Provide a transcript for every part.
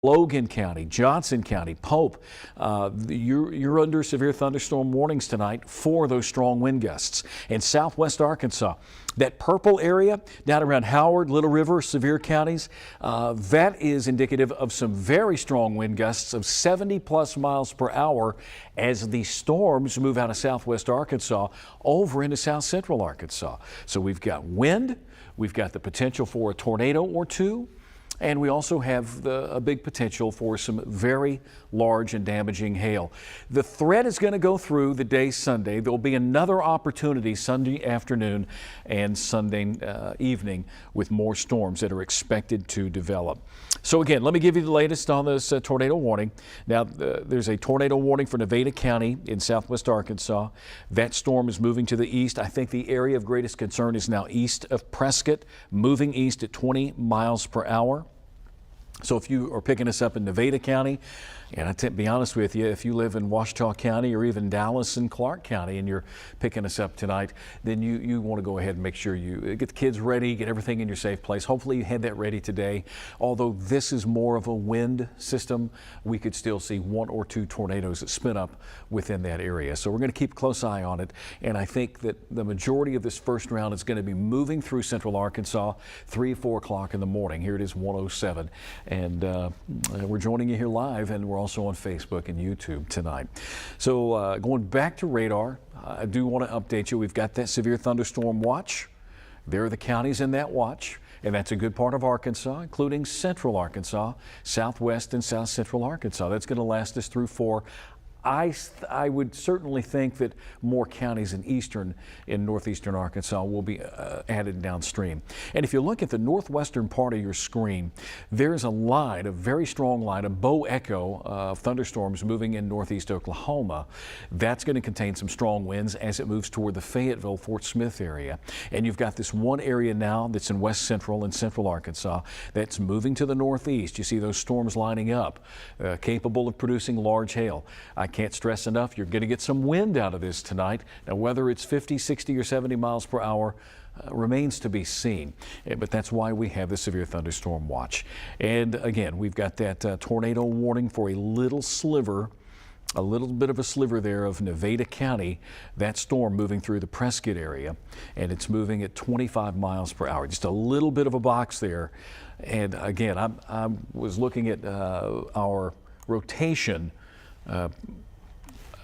Logan County, Johnson County, Pope, you're under severe thunderstorm warnings tonight for those strong wind gusts. In southwest Arkansas, that purple area down around Howard, Little River, Sevier counties, that is indicative of some very strong wind gusts of 70+ miles per hour as the storms move out of southwest Arkansas over into south central Arkansas. So we've got wind, we've got the potential for a tornado or two. And we also have a big potential for some very large and damaging hail. The threat is going to go through the day Sunday. There will be another opportunity Sunday afternoon and Sunday evening with more storms that are expected to develop. So again, let me give you the latest on this tornado warning. Now, there's a tornado warning for Nevada County in southwest Arkansas. That storm is moving to the east. I think the area of greatest concern is now east of Prescott, moving east at 20 miles per hour. So if you are picking us up in Nevada County, and to be honest with you, if you live in Ouachita County or even Dallas and Clark County and you're picking us up tonight, then you want to go ahead and make sure you get the kids ready, get everything in your safe place. Hopefully you had that ready today. Although this is more of a wind system, we could still see 1 or 2 tornadoes that spin up within that area. So we're going to keep a close eye on it. And I think that the majority of this first round is going to be moving through central Arkansas 3-4 o'clock in the morning. Here it is 1:07. And we're joining you here live, and we're also on Facebook and YouTube tonight. So going back to radar, I do want to update you. We've got that severe thunderstorm watch. There are the counties in that watch, and that's a good part of Arkansas, including central Arkansas, southwest and south central Arkansas. That's going to last us through 4. I would certainly think that more counties in northeastern Arkansas will be added downstream. And if you look at the northwestern part of your screen, there's a very strong line, a bow echo of thunderstorms moving in northeast Oklahoma. That's going to contain some strong winds as it moves toward the Fayetteville, Fort Smith area. And you've got this one area now that's in west central and central Arkansas that's moving to the northeast. You see those storms lining up, capable of producing large hail. I can't stress enough, you're going to get some wind out of this tonight. Now, whether it's 50, 60, or 70 miles per hour remains to be seen. But that's why we have the severe thunderstorm watch. And again, we've got that tornado warning for a little bit of a sliver there of Nevada County. That storm moving through the Prescott area, and it's moving at 25 miles per hour. Just a little bit of a box there. And again, I was looking at our rotation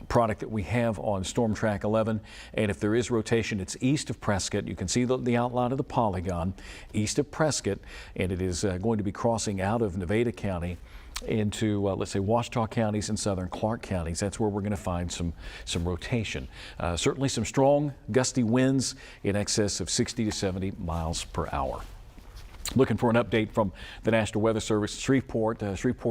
product that we have on Storm Track 11, and if there is rotation, it's east of Prescott. You can see the outline of the polygon east of Prescott, and it is going to be crossing out of Nevada County into let's say Ouachita counties and southern Clark counties. That's where we're going to find some rotation. Certainly some strong gusty winds in excess of 60 to 70 miles per hour. Looking for an update from the National Weather Service. Shreveport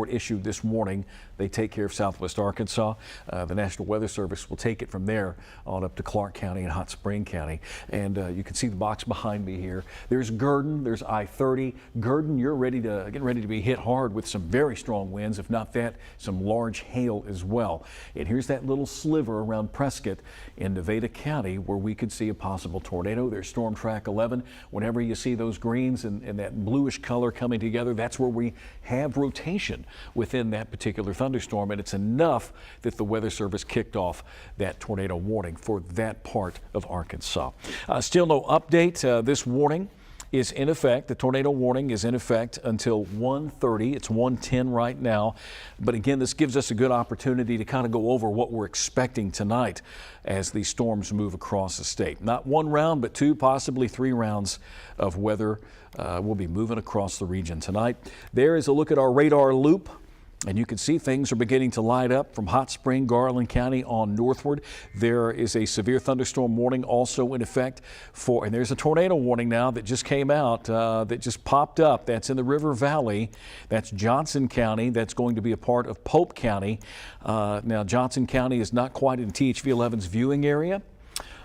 issued this morning. They take care of southwest Arkansas. The National Weather Service will take it from there on up to Clark County and Hot Spring County. And you can see the box behind me here. There's Gurdon, there's I-30. Gurdon, you're getting ready to be hit hard with some very strong winds. If not that, some large hail as well. And here's that little sliver around Prescott in Nevada County where we could see a possible tornado. There's Storm Track 11. Whenever you see those greens and that bluish color coming together, that's where we have rotation within that particular thunderstorm, and it's enough that the Weather Service kicked off that tornado warning for that part of Arkansas. Still no update. This warning is in effect. The tornado warning is in effect until 1:30. It's 1:10 right now. But again, this gives us a good opportunity to kind of go over what we're expecting tonight as these storms move across the state. Not 1 round, but 2, possibly 3 rounds of weather will be moving across the region tonight. There is a look at our radar loop. And you can see things are beginning to light up from Hot Spring, Garland County on northward. There is a severe thunderstorm warning also in effect and there's a tornado warning now that just came out, that just popped up. That's in the River Valley. That's Johnson County. That's going to be a part of Pope County. Now, Johnson County is not quite in THV11's viewing area.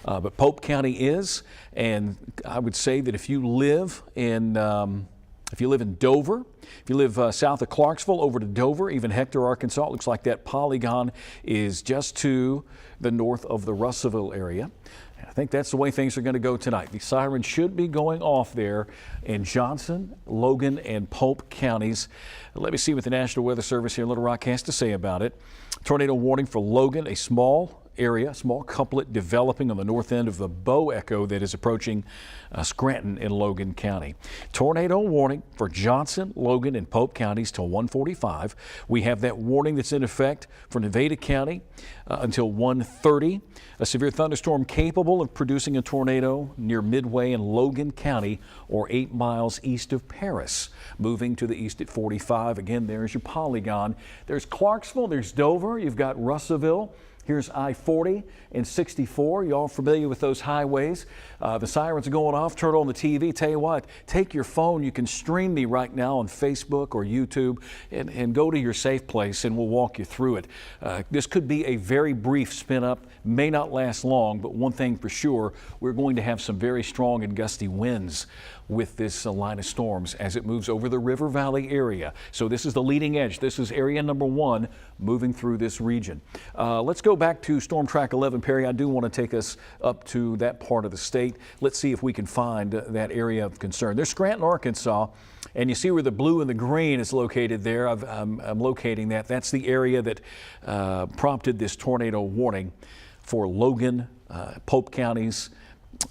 But Pope County is, and I would say that if you live in Dover, if you live south of Clarksville over to Dover, even Hector, Arkansas, it looks like that polygon is just to the north of the Russellville area. I think that's the way things are going to go tonight. The siren should be going off there in Johnson, Logan, and Pope counties. Let me see what the National Weather Service here in Little Rock has to say about it. Tornado warning for Logan, a small area, small couplet developing on the north end of the bow echo that is approaching Scranton in Logan County. Tornado warning for Johnson, Logan, and Pope counties till 1:45. We have that warning that's in effect for Nevada County until 1:30. A severe thunderstorm capable of producing a tornado near Midway in Logan County or 8 miles east of Paris. Moving to the east at 45. Again, there's your polygon. There's Clarksville, there's Dover, you've got Russellville. Here's I-40 and 64. Y'all familiar with those highways? The sirens are going off. Turn on the TV. Tell you what, take your phone. You can stream me right now on Facebook or YouTube and go to your safe place and we'll walk you through it. This could be a very brief spin up. May not last long, but one thing for sure, we're going to have some very strong and gusty winds with this line of storms as it moves over the River Valley area. So this is the leading edge. This is area number 1 moving through this region. Let's go back to Storm Track 11, Perry. I do want to take us up to that part of the state. Let's see if we can find that area of concern. There's Scranton, Arkansas, and you see where the blue and the green is located there. I'm locating that. That's the area that prompted this tornado warning for Logan, Pope counties,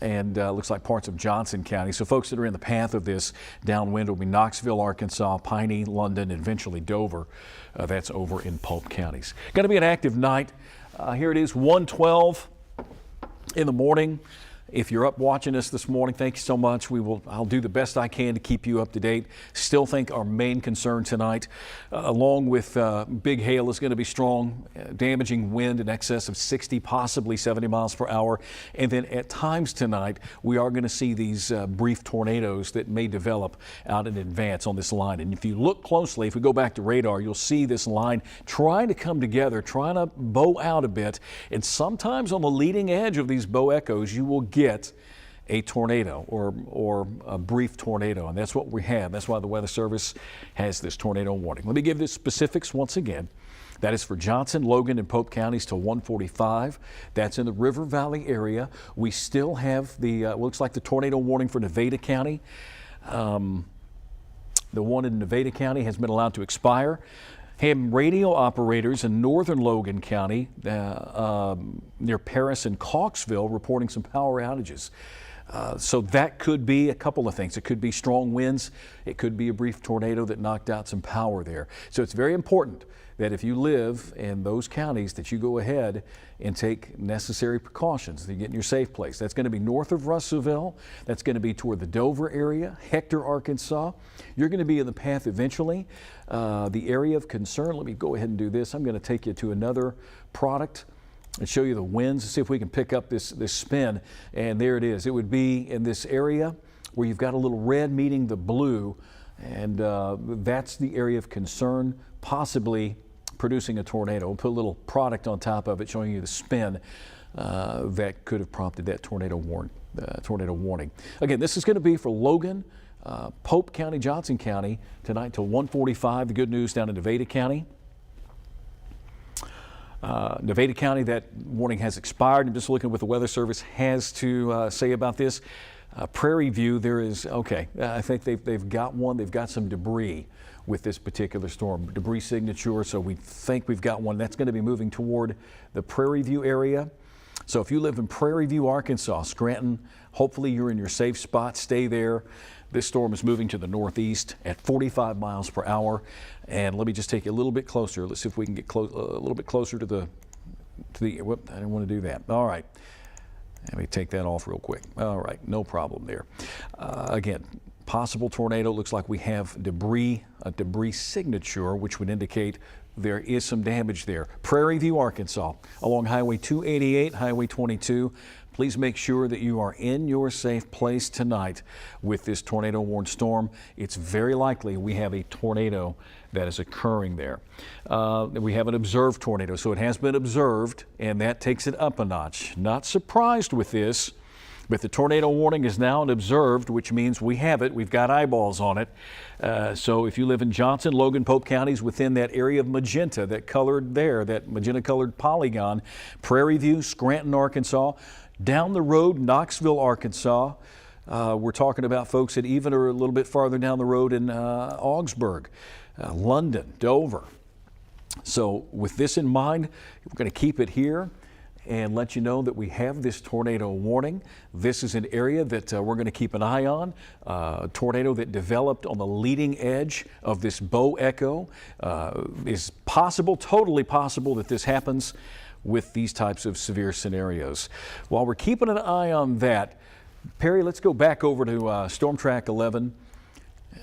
and looks like parts of Johnson County. So folks that are in the path of this downwind will be Knoxville, Arkansas, Piney, London, and eventually Dover. That's over in Pope counties. Going to be an active night. Here it is, 1:12 in the morning. If you're up watching us this morning, thank you so much. I'll do the best I can to keep you up to date. Still think our main concern tonight, along with big hail, is going to be strong, damaging wind in excess of 60, possibly 70 miles per hour. And then at times tonight, we are going to see these brief tornadoes that may develop out in advance on this line. And if you look closely, if we go back to radar, you'll see this line trying to come together, trying to bow out a bit. And sometimes on the leading edge of these bow echoes, you will get a tornado or a brief tornado, and that's what we have. That's why the Weather Service has this tornado warning. Let me give the specifics once again. That is for Johnson, Logan, and Pope counties till 1:45. That's in the River Valley area. We still have the looks like the tornado warning for Nevada County. The one in Nevada County has been allowed to expire. Ham radio operators in northern Logan County near Paris and Clarksville reporting some power outages. So that could be a couple of things. It could be strong winds. It could be a brief tornado that knocked out some power there. So it's very important that if you live in those counties that you go ahead and take necessary precautions to get in your safe place. That's going to be north of Russellville. That's going to be toward the Dover area, Hector, Arkansas. You're going to be in the path eventually. The area of concern, let me go ahead and do this. I'm going to take you to another product and show you the winds and see if we can pick up this spin. And there it is. It would be in this area where you've got a little red meeting the blue, and that's the area of concern, possibly producing a tornado. We'll put a little product on top of it showing you the spin that could have prompted that tornado warning. Again, this is going to be for Logan, Pope County, Johnson County tonight till 1:45. The good news down in Nevada County. Nevada County, that warning has expired. I'm just looking at what the Weather Service has to say about this. Prairie View, there is, okay, I think they've got one. They've got some debris with this particular storm, debris signature, so we think we've got one. That's going to be moving toward the Prairie View area. So if you live in Prairie View, Arkansas, Scranton, hopefully you're in your safe spot. Stay there. This storm is moving to the northeast at 45 miles per hour. And let me just take you a little bit closer. Let's see if we can get a little bit closer to the, whoop, I didn't want to do that. All right. Let me take that off real quick. All right, no problem there. Again, possible tornado. Looks like we have a debris signature, which would indicate there is some damage there. Prairie View, Arkansas, along Highway 288, Highway 22. Please make sure that you are in your safe place tonight with this tornado warned storm. It's very likely we have a tornado that is occurring there. We have an observed tornado, so it has been observed, and that takes it up a notch. Not surprised with this, but the tornado warning is now an observed, which means we have it. We've got eyeballs on it. So if you live in Johnson, Logan, Pope counties within that area of magenta, that colored there, that magenta colored polygon, Prairie View, Scranton, Arkansas, Down the road, Knoxville, Arkansas. We're talking about folks that even are a little bit farther down the road in Augsburg, London, Dover. So with this in mind, we're going to keep it here and let you know that we have this tornado warning. This is an area that we're going to keep an eye on. A tornado that developed on the leading edge of this bow echo. Is possible, totally possible, that this happens with these types of severe scenarios. While we're keeping an eye on that, Perry, let's go back over to Storm Track 11.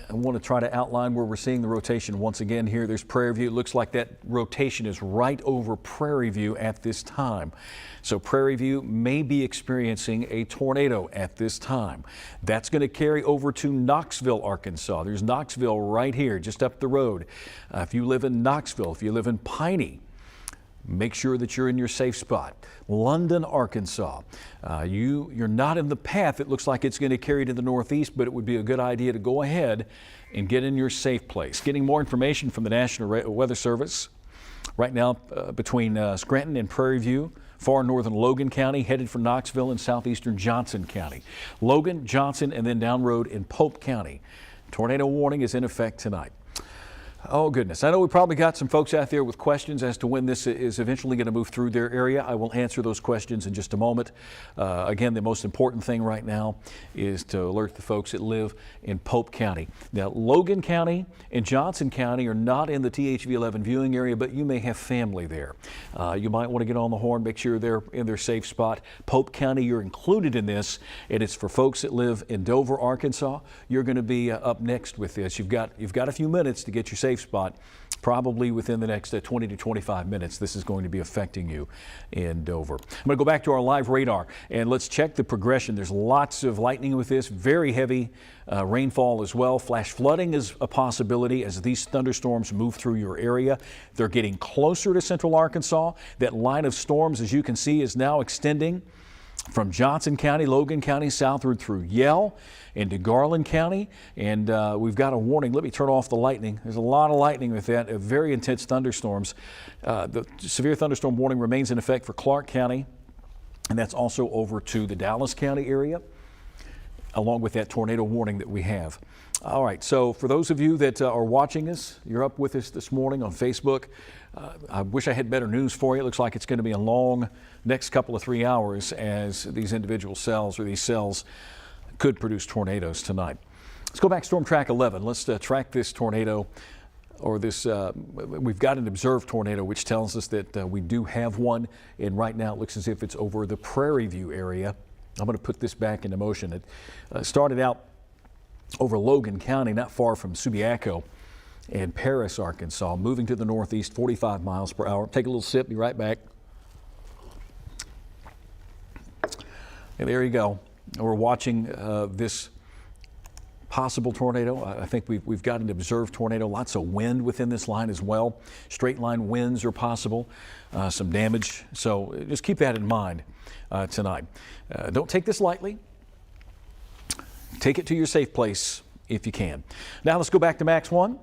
I want to try to outline where we're seeing the rotation once again here. There's Prairie View. It looks like that rotation is right over Prairie View at this time. So Prairie View may be experiencing a tornado at this time. That's going to carry over to Knoxville, Arkansas. There's Knoxville right here, just up the road. If you live in Knoxville, if you live in Piney, make sure that you're in your safe spot. London, Arkansas. You're not in the path. It looks like it's going to carry to the northeast, but it would be a good idea to go ahead and get in your safe place. Getting more information from the National Weather Service right now between Scranton and Prairie View, far northern Logan County, headed for Knoxville and southeastern Johnson County. Logan, Johnson, and then down road in Pope County. Tornado warning is in effect tonight. Oh, goodness. I know we probably got some folks out there with questions as to when this is eventually going to move through their area. I will answer those questions in just a moment. Again, the most important thing right now is to alert the folks that live in Pope County. Now, Logan County and Johnson County are not in the THV11 viewing area, but you may have family there. You might want to get on the horn, make sure they're in their safe spot. Pope County, you're included in this, and it's for folks that live in Dover, Arkansas. You're going to be up next with this. You've got a few minutes to get your safe spot. Probably within the next 20 to 25 minutes, this is going to be affecting you in Dover. I'm going to go back to our live radar and let's check the progression. There's lots of lightning with this, very heavy rainfall as well. Flash flooding is a possibility as these thunderstorms move through your area. They're getting closer to central Arkansas. That line of storms, as you can see, is now extending from Johnson County, Logan County, southward through Yell into Garland County. And we've got a warning. Let me turn off the lightning. There's a lot of lightning with that, very intense thunderstorms. The severe thunderstorm warning remains in effect for Clark County, and that's also over to the Dallas County area, along with that tornado warning that we have. All right, so for those of you that are watching us, you're up with us this morning on Facebook. I wish I had better news for you. It looks like it's going to be a long next couple of 3 hours as these individual cells or these cells could produce tornadoes tonight. Let's go back Storm Track 11. Let's track this tornado or this, we've got an observed tornado, which tells us that we do have one. And right now it looks as if it's over the Prairie View area. I'm going to put this back into motion. It started out over Logan County, not far from Subiaco and Paris, Arkansas, moving to the northeast, 45 miles per hour. Take a little sip, be right back. And there you go. We're watching this possible tornado. I think we've got an observed tornado. Lots of wind within this line as well. Straight line winds are possible. Some damage. So just keep that in mind tonight. Don't take this lightly. Take it to your safe place if you can. Now let's go back to Max 1.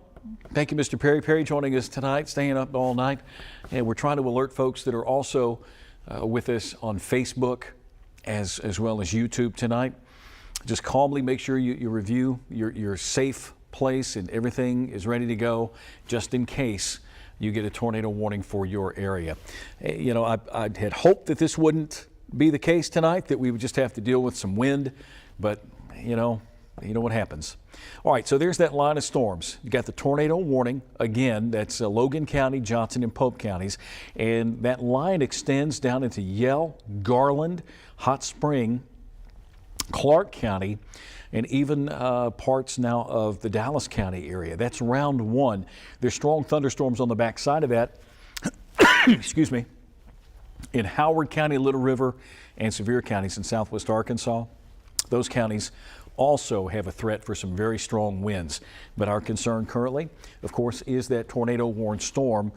Thank you, Mr. Perry. Perry joining us tonight, staying up all night. And we're trying to alert folks that are also with us on Facebook as well as YouTube tonight. Just calmly make sure you review your safe place and everything is ready to go just in case you get a tornado warning for your area. You know, I had hoped that this wouldn't be the case tonight, that we would just have to deal with some wind, but you know what happens. All right, so there's that line of storms. You got the tornado warning. Again, that's Logan County, Johnson, and Pope counties. And that line extends down into Yell, Garland, Hot Spring, Clark County, and even parts now of the Dallas County area. That's round one. There's strong thunderstorms on the backside of that. Excuse me. In Howard County, Little River, and Sevier counties in southwest Arkansas. Those counties also have a threat for some very strong winds. But our concern currently, of course, is that tornado-warned storm.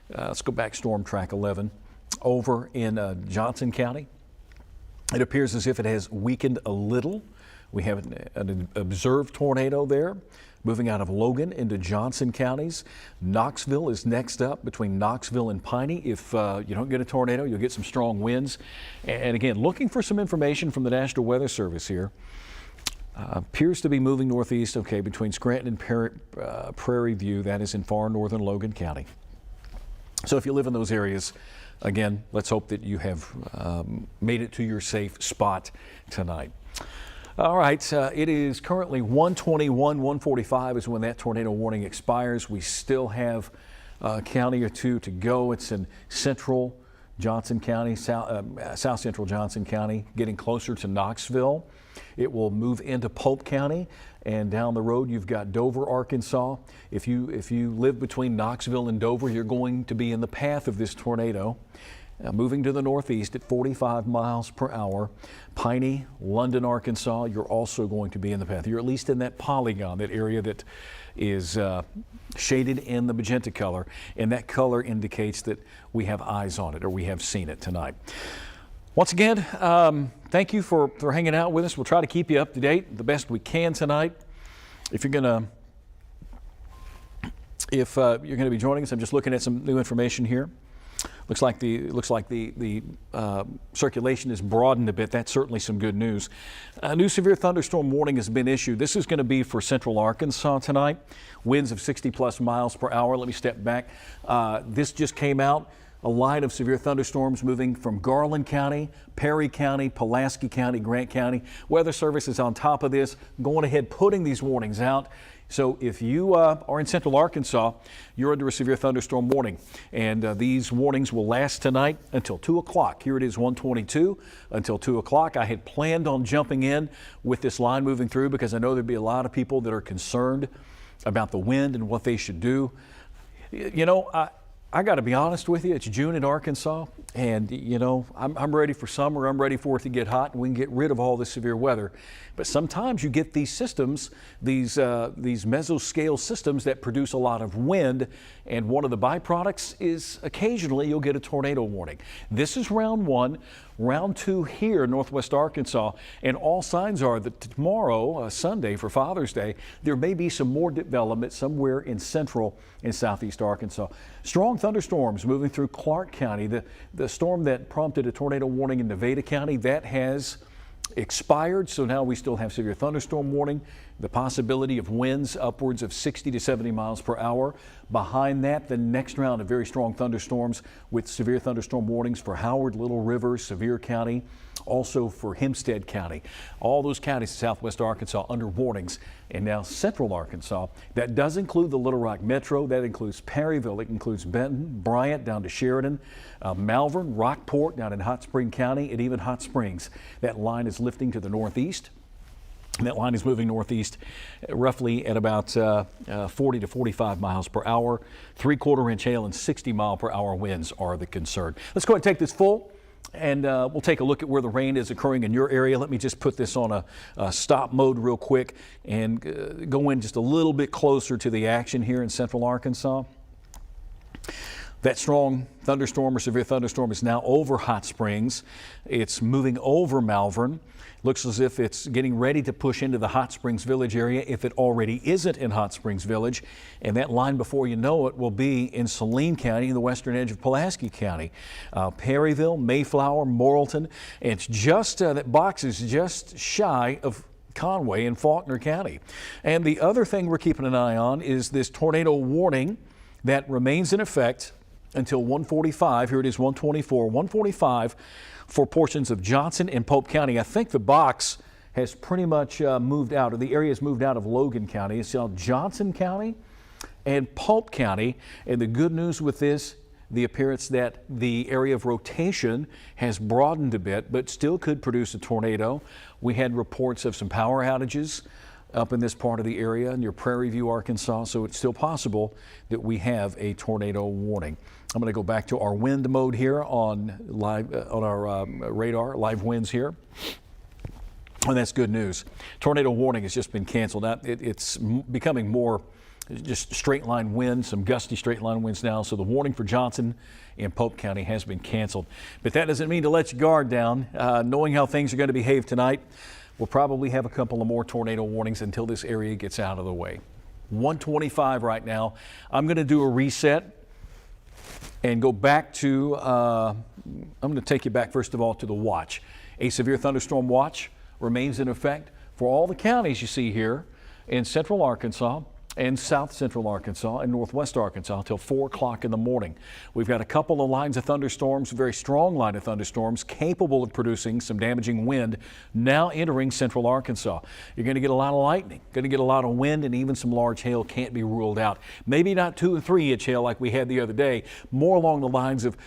Let's go back Storm Track 11 over in Johnson County. It appears as if it has weakened a little We have an observed tornado there moving out of Logan into Johnson counties. Knoxville is next up between Knoxville and Piney. If you don't get a tornado, you'll get some strong winds. And again, looking for some information from the National Weather Service here. Appears to be moving northeast, okay, between Scranton and Prairie View. That is in far northern Logan County. So if you live in those areas, again, let's hope that you have made it to your safe spot tonight. All right, it is currently 1:21, 1:45 is when that tornado warning expires. We still have a county or two to go. It's in central Johnson County, south central Johnson County, getting closer to Knoxville. It will move into Polk County, and down the road you've got Dover, Arkansas. If you live between Knoxville and Dover, you're going to be in the path of this tornado. Moving to the northeast at 45 miles per hour. Piney, London, Arkansas, you're also going to be in the path. You're at least in that polygon, that area that is shaded in the magenta color, and that color indicates that we have eyes on it, or we have seen it tonight. Once again, thank you for hanging out with us. We'll try to keep you up to date the best we can tonight. If you're going to be joining us, I'm just looking at some new information here. Looks like the circulation is broadened a bit. That's certainly some good news. A new severe thunderstorm warning has been issued. This is going to be for central Arkansas tonight. Winds of 60+ miles per hour. Let me step back. This just came out. A line of severe thunderstorms moving from Garland County, Perry County, Pulaski County, Grant County. Weather Service is on top of this, going ahead putting these warnings out. So if you are in central Arkansas, you're under a severe thunderstorm warning. And these warnings will last tonight until 2 o'clock. Here it is 1:22 until 2 o'clock. I had planned on jumping in with this line moving through because I know there'd be a lot of people that are concerned about the wind and what they should do. You know, I got to be honest with you, it's June in Arkansas, and you know, I'm ready for summer. I'm ready for it to get hot and we can get rid of all this severe weather. But sometimes you get these systems, these mesoscale systems that produce a lot of wind, and one of the byproducts is occasionally you'll get a tornado warning. This is round one. Round two here in northwest Arkansas, and all signs are that tomorrow, Sunday for Father's Day, there may be some more development somewhere in central and southeast Arkansas. Strong thunderstorms moving through Clark County. The storm that prompted a tornado warning in Nevada County, that has expired, so now we still have severe thunderstorm warning. The possibility of winds upwards of 60 to 70 miles per hour. Behind that, the next round of very strong thunderstorms with severe thunderstorm warnings for Howard, Little River, Sevier County, also for Hempstead County. All those counties in southwest Arkansas under warnings. And now central Arkansas, that does include the Little Rock Metro, that includes Perryville, it includes Benton, Bryant down to Sheridan, Malvern, Rockport down in Hot Spring County, and even Hot Springs. That line is lifting to the northeast. And that line is moving northeast roughly at about 40 to 45 miles per hour. 3/4 inch hail and 60 mile per hour winds are the concern. Let's go ahead and take this full, and we'll take a look at where the rain is occurring in your area. Let me just put this on a stop mode real quick and go in just a little bit closer to the action here in central Arkansas. That strong thunderstorm or severe thunderstorm is now over Hot Springs. It's moving over Malvern. Looks as if it's getting ready to push into the Hot Springs Village area if it already isn't in Hot Springs Village. And that line, before you know it, will be in Saline County, the western edge of Pulaski County. Perryville, Mayflower, Morrilton. It's just, that box is just shy of Conway in Faulkner County. And the other thing we're keeping an eye on is this tornado warning that remains in effect until 1:45. Here it is 1:24, 1:45 for portions of Johnson and Pope County. I think the box has pretty much moved out, or the area has moved out of Logan County. It's now Johnson County and Pope County. And the good news with this, the appearance that the area of rotation has broadened a bit, but still could produce a tornado. We had reports of some power outages up in this part of the area near Prairie View, Arkansas, so it's still possible that we have a tornado warning. I'm going to go back to our wind mode here on our radar, live winds here. And that's good news. Tornado warning has just been canceled. It's becoming more just straight line winds, some gusty straight line winds now. So the warning for Johnson and Pope County has been canceled. But that doesn't mean to let your guard down. Knowing how things are going to behave tonight, we'll probably have a couple of more tornado warnings until this area gets out of the way. 125 right now. I'm going to do a reset and go back to, I'm going to take you back first of all to the watch. A severe thunderstorm watch remains in effect for all the counties you see here in central Arkansas and south central Arkansas and northwest Arkansas until 4 o'clock in the morning. We've got a couple of lines of thunderstorms, a very strong line of thunderstorms capable of producing some damaging wind now entering central Arkansas. You're going to get a lot of lightning, going to get a lot of wind, and even some large hail can't be ruled out. Maybe not 2 or 3 inch hail like we had the other day, more along the lines of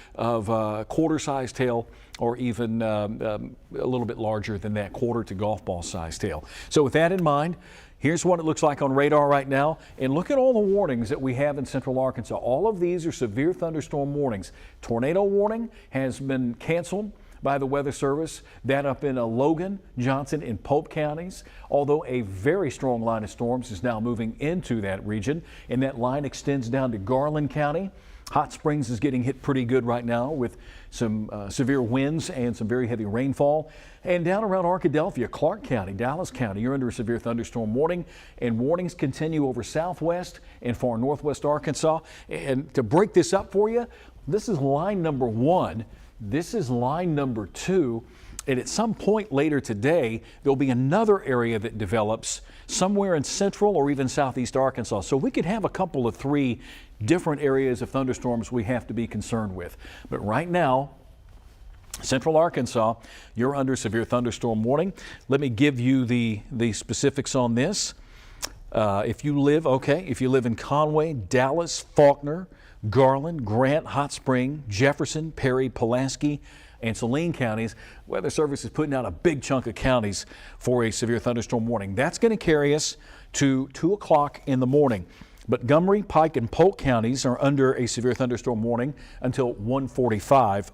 quarter-sized hail, or even a little bit larger than that, quarter to golf ball sized hail. So with that in mind, here's what it looks like on radar right now. And look at all the warnings that we have in central Arkansas. All of these are severe thunderstorm warnings. Tornado warning has been canceled by the Weather Service. That up in Logan, Johnson, and Pope counties. Although a very strong line of storms is now moving into that region, and that line extends down to Garland County. Hot Springs is getting hit pretty good right now with some severe winds and some very heavy rainfall. And down around Arkadelphia, Clark County, Dallas County, you're under a severe thunderstorm warning, and warnings continue over southwest and far northwest Arkansas. And to break this up for you, this is line number 1. This is line number 2. And at some point later today, there'll be another area that develops somewhere in central or even southeast Arkansas. So we could have a couple of 3 different areas of thunderstorms we have to be concerned with. But right now, central Arkansas, you're under severe thunderstorm warning. Let me give you the specifics on this. If you live in Conway, Dallas, Faulkner, Garland, Grant, Hot Spring, Jefferson, Perry, Pulaski, and Saline counties, Weather Service is putting out a big chunk of counties for a severe thunderstorm warning. That's going to carry us to 2 o'clock in the morning. Montgomery, Pike, and Polk counties are under a severe thunderstorm warning until 1:45,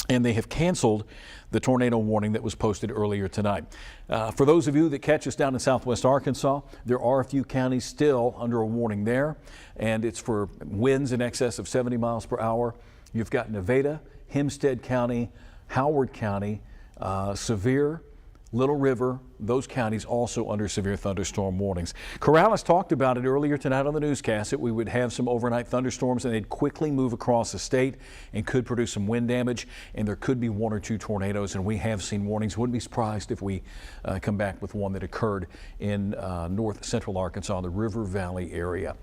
and they have canceled the tornado warning that was posted earlier tonight. For those of you that catch us down in southwest Arkansas, there are a few counties still under a warning there, and it's for winds in excess of 70 miles per hour. You've got Nevada, Hempstead County, Howard County, Sevier, Little River, those counties also under severe thunderstorm warnings. Corrales talked about it earlier tonight on the newscast that we would have some overnight thunderstorms and they'd quickly move across the state and could produce some wind damage, and there could be 1 or 2 tornadoes, and we have seen warnings. Wouldn't be surprised if we come back with one that occurred in north central Arkansas, the River Valley area.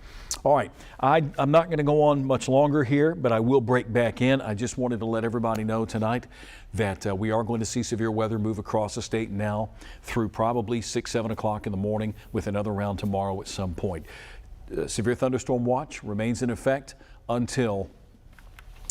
All right, I'm not going to go on much longer here, but I will break back in. I just wanted to let everybody know tonight that we are going to see severe weather move across the state now through probably 6, 7 o'clock in the morning, with another round tomorrow at some point. Severe thunderstorm watch remains in effect until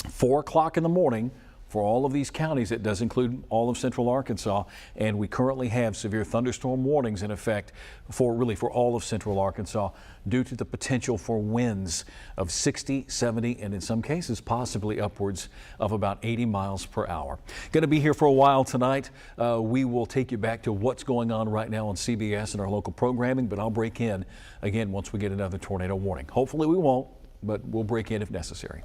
4 o'clock in the morning for all of these counties. It does include all of central Arkansas, and we currently have severe thunderstorm warnings in effect for all of central Arkansas due to the potential for winds of 60, 70, and in some cases possibly upwards of about 80 miles per hour. Going to be here for a while tonight. We will take you back to what's going on right now on CBS and our local programming, but I'll break in again once we get another tornado warning. Hopefully we won't, but we'll break in if necessary.